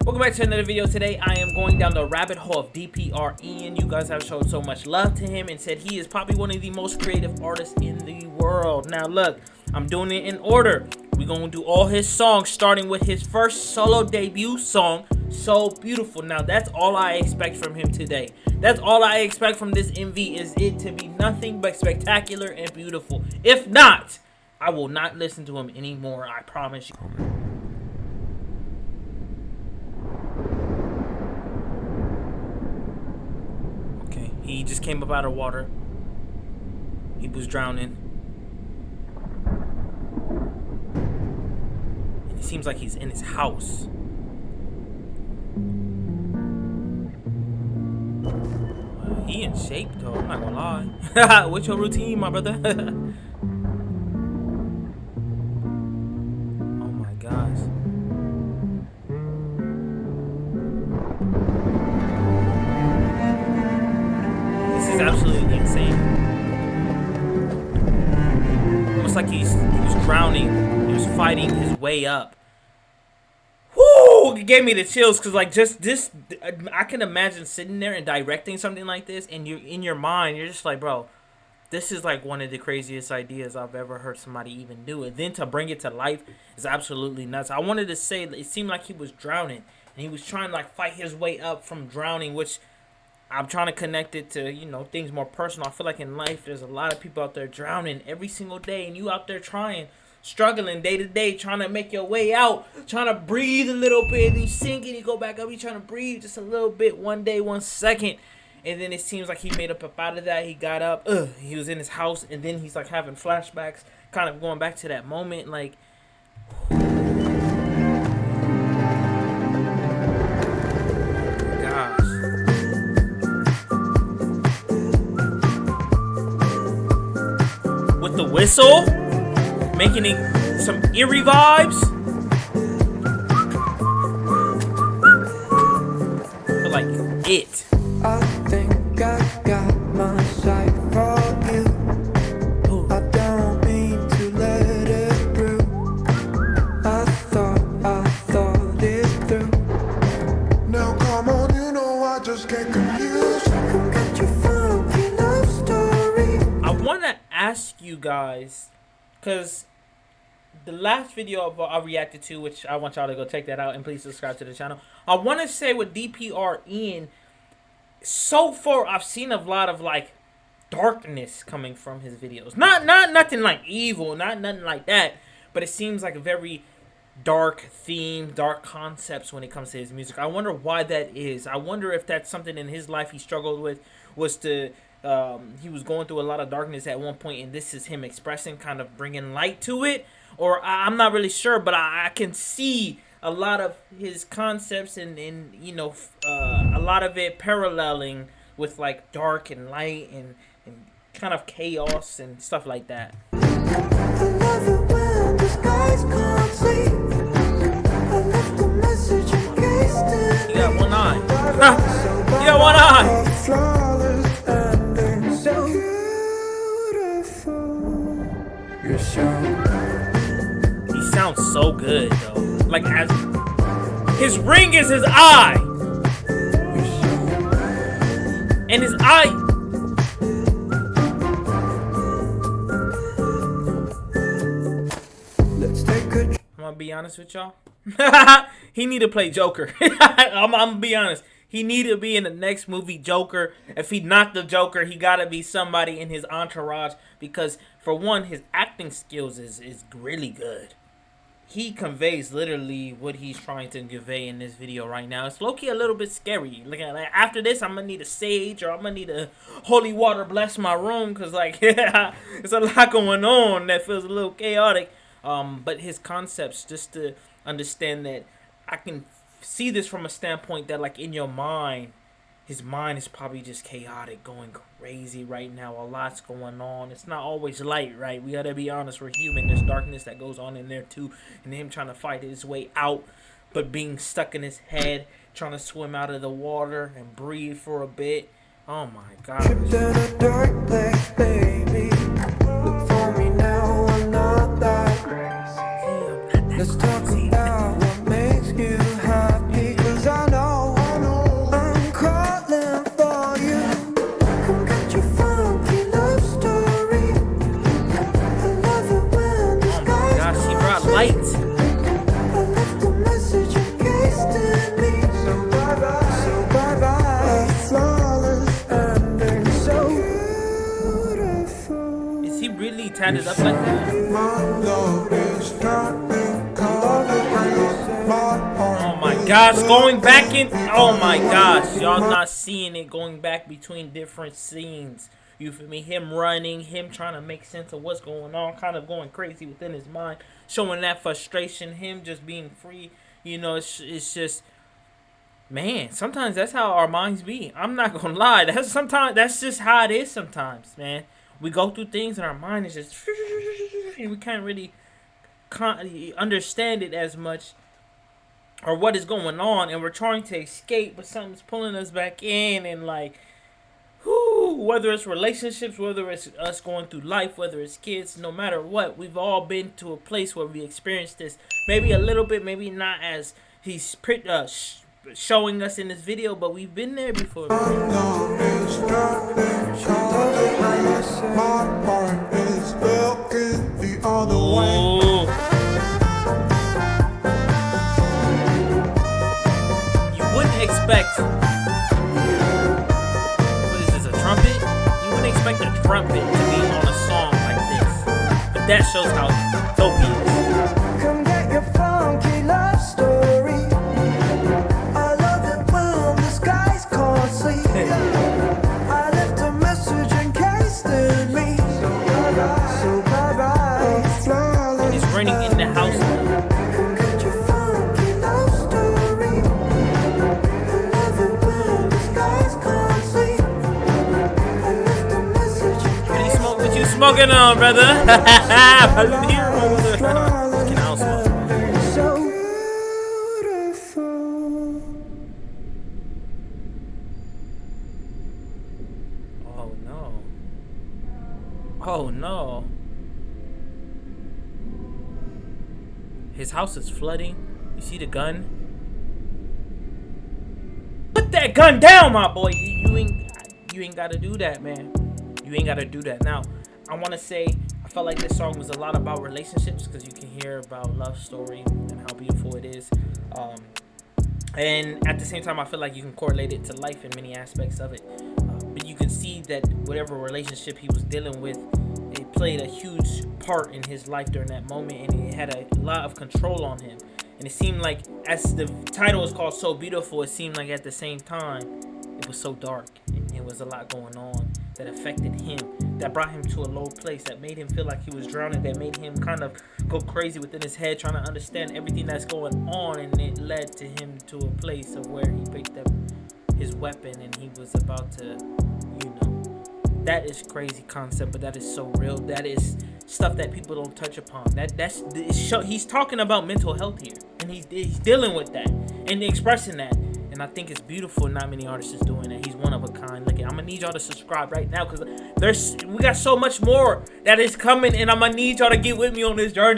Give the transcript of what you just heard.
Welcome back to another video. Today I am going down the rabbit hole of DPR Ian. You guys have shown so much love to him and said he is probably one of the most creative artists in the world. Now look, I'm doing it in order. We're going to do all his songs starting with his first solo debut song, So Beautiful. Now that's all I expect from him today. That's all I expect from this MV, is it to be nothing but spectacular and beautiful. If not, I will not listen to him anymore, I promise you. He just came up out of water. He was drowning. And it seems like he's in his house. He in shape though, I'm not gonna lie. What's your routine, my brother? Oh my gosh. Is absolutely insane. Almost like he was drowning. He was fighting his way up. Whoo! It gave me the chills because, like, just this, I can imagine sitting there and directing something like this, and you, in your mind, you're just like, bro, this is like one of the craziest ideas I've ever heard somebody even do. And then to bring it to life is absolutely nuts. I wanted to say it seemed like he was drowning, and he was trying to like fight his way up from drowning, which I'm trying to connect it to, you know, things more personal. I feel like in life, there's a lot of people out there drowning every single day, and you out there trying, struggling day to day, trying to make your way out, trying to breathe a little bit, and you sink and you go back up, you trying to breathe just a little bit, one day, 1 second, and then it seems like he made up out of that. He got up, he was in his house, and then he's like having flashbacks, kind of going back to that moment, like, the whistle, making it some eerie vibes. I feel like it. I think I got my sight from you. Ooh. I don't mean to let it through. I thought it through. Now come on, you know I just get confused. Come get your funky love story. I wanna ask you guys, because the last video I reacted to, which I want y'all to go check that out, and please subscribe to the channel. I want to say with DPR Ian, so far I've seen a lot of like darkness coming from his videos. Not nothing like evil, not nothing like that, but it seems like a very dark theme, dark concepts when it comes to his music. I wonder why that is. I wonder if that's something in his life he struggled with, was to he was going through a lot of darkness at one point, and this is him expressing, kind of bringing light to it, or I'm not really sure, but I can see a lot of his concepts and you know, a lot of it paralleling with like dark and light and kind of chaos and stuff like that. I love it when the skies can't sleep. I left a message encased in. You got one eye. You got one eye. He sounds so good though. Like, as his ring is his eye, and his eye. I'm gonna be honest with y'all. He need to play Joker. I'm gonna be honest. He need to be in the next movie Joker. If he not the Joker, he gotta be somebody in his entourage, because for one, his acting skills is really good. He conveys literally what he's trying to convey in this video right now. It's low-key a little bit scary. Like after this, I'm gonna need a sage, or I'm gonna need a holy water bless my room, because like it's a lot going on that feels a little chaotic. But his concepts, just to understand that I can see this from a standpoint that, like, in your mind, his mind is probably just chaotic, going crazy right now. A lot's going on. It's not always light, right? We gotta be honest, we're human. There's darkness that goes on in there too, and him trying to fight his way out, but being stuck in his head, trying to swim out of the water and breathe for a bit. Oh my God. Tripped in a dark place, baby. Look for me now, I'm not that crazy. Let's talk about what makes you happy, 'cause tatted up like that. Oh my gosh, going back in. Oh my gosh, y'all not seeing it going back between different scenes. You feel me? Him running, him trying to make sense of what's going on, kind of going crazy within his mind, showing that frustration, him just being free. You know, it's just, man, sometimes that's how our minds be. I'm not gonna lie. That's just how it is sometimes, man. We go through things and our mind is just, and we can't really understand it as much, or what is going on, and we're trying to escape, but something's pulling us back in, and like, whether it's relationships, whether it's us going through life, whether it's kids, no matter what, we've all been to a place where we experienced this. Maybe a little bit, maybe not as he's showing us in this video, but we've been there before. My heart is looking the other way. You wouldn't expect. What is this, a trumpet? You wouldn't expect a trumpet to be on a song like this. But that shows how dope he is. Come get your funky love story. I love it when the skies can't sleep. I left a message encased in me. So bye-bye. He's running in the house. Come get your funky love story. I love it when the skies can't sleep. I left a message. What you smoking on, brother? Can I smoke? So beautiful. Oh no. Oh no. His house is flooding. You see the gun? Put that gun down, my boy. You ain't gotta do that, man. You ain't gotta do that. Now, I wanna say I felt like this song was a lot about relationships, because you can hear about love story and how beautiful it is. And at the same time, I feel like you can correlate it to life in many aspects of it. But you can see that whatever relationship he was dealing with, it played a huge part in his life during that moment, and it had a lot of control on him. And it seemed like, as the title is called So Beautiful, it seemed like at the same time, it was so dark. And it was a lot going on that affected him, that brought him to a low place, that made him feel like he was drowning, that made him kind of go crazy within his head, trying to understand everything that's going on. And it led to him to a place of where he picked up his weapon and he was about to, you know, that is crazy concept, but that is so real. That is stuff that people don't touch upon. He's talking about mental health here, and he's dealing with that and expressing that. And I think it's beautiful. Not many artists is doing that. He's one of a kind. Look, I'm gonna need y'all to subscribe right now, because we got so much more that is coming, and I'm gonna need y'all to get with me on this journey.